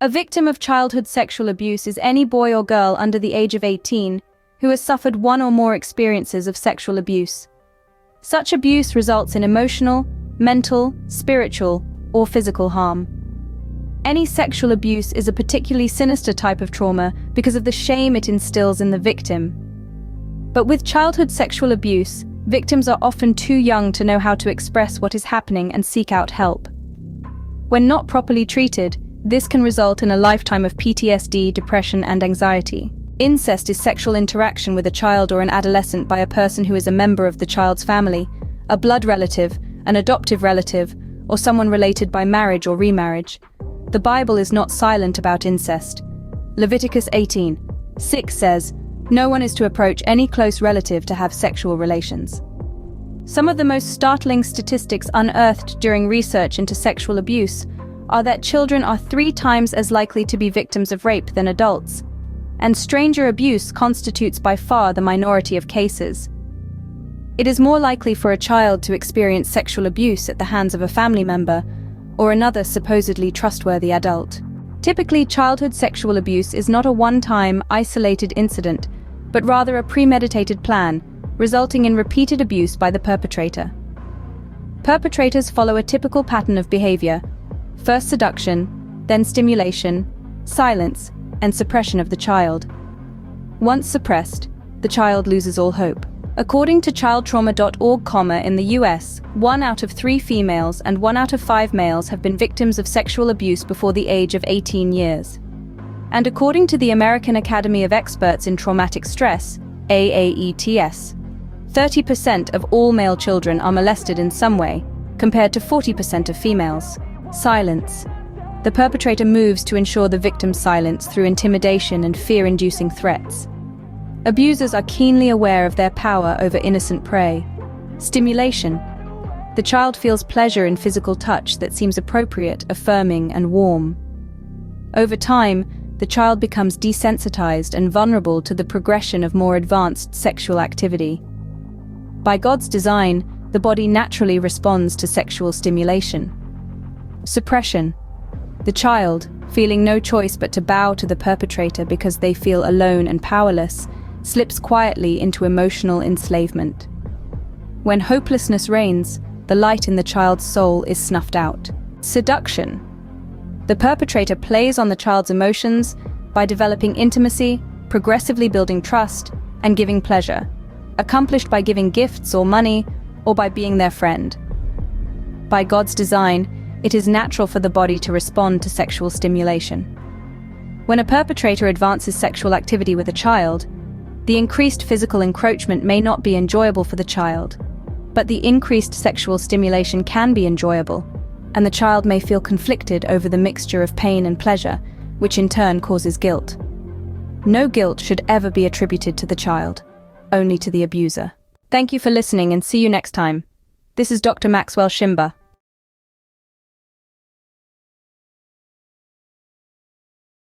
A victim of childhood sexual abuse is any boy or girl under the age of 18 who has suffered one or more experiences of sexual abuse. Such abuse results in emotional, mental, spiritual, or physical harm. Any sexual abuse is a particularly sinister type of trauma because of the shame it instills in the victim. But with childhood sexual abuse, victims are often too young to know how to express what is happening and seek out help. When not properly treated, this can result in a lifetime of PTSD, depression, and anxiety. Incest is sexual interaction with a child or an adolescent by a person who is a member of the child's family, a blood relative, an adoptive relative, or someone related by marriage or remarriage. The Bible is not silent about incest. Leviticus 18:6 says, "No one is to approach any close relative to have sexual relations." Some of the most startling statistics unearthed during research into sexual abuse are that children are 3 times as likely to be victims of rape than adults, and stranger abuse constitutes by far the minority of cases. It is more likely for a child to experience sexual abuse at the hands of a family member or another supposedly trustworthy adult. Typically, childhood sexual abuse is not a one-time, isolated incident, but rather a premeditated plan, resulting in repeated abuse by the perpetrator. Perpetrators follow a typical pattern of behavior: first seduction, then stimulation, silence, and suppression of the child. Once suppressed, the child loses all hope. According to childtrauma.org, in the US, 1 out of 3 females and 1 out of 5 males have been victims of sexual abuse before the age of 18 years. And according to the American Academy of Experts in Traumatic Stress, AAETS, 30% of all male children are molested in some way, compared to 40% of females. Silence. The perpetrator moves to ensure the victim's silence through intimidation and fear-inducing threats. Abusers are keenly aware of their power over innocent prey. Stimulation. The child feels pleasure in physical touch that seems appropriate, affirming, and warm. Over time, the child becomes desensitized and vulnerable to the progression of more advanced sexual activity. By God's design, the body naturally responds to sexual stimulation. Suppression. The child, feeling no choice but to bow to the perpetrator because they feel alone and powerless, slips quietly into emotional enslavement. When hopelessness reigns, the light in the child's soul is snuffed out. Seduction. The perpetrator plays on the child's emotions by developing intimacy, progressively building trust, and giving pleasure, accomplished by giving gifts or money, or by being their friend. By God's design, it is natural for the body to respond to sexual stimulation. When a perpetrator advances sexual activity with a child, the increased physical encroachment may not be enjoyable for the child, but the increased sexual stimulation can be enjoyable, and the child may feel conflicted over the mixture of pain and pleasure, which in turn causes guilt. No guilt should ever be attributed to the child, only to the abuser. Thank you for listening and see you next time. This is Dr. Maxwell Shimba.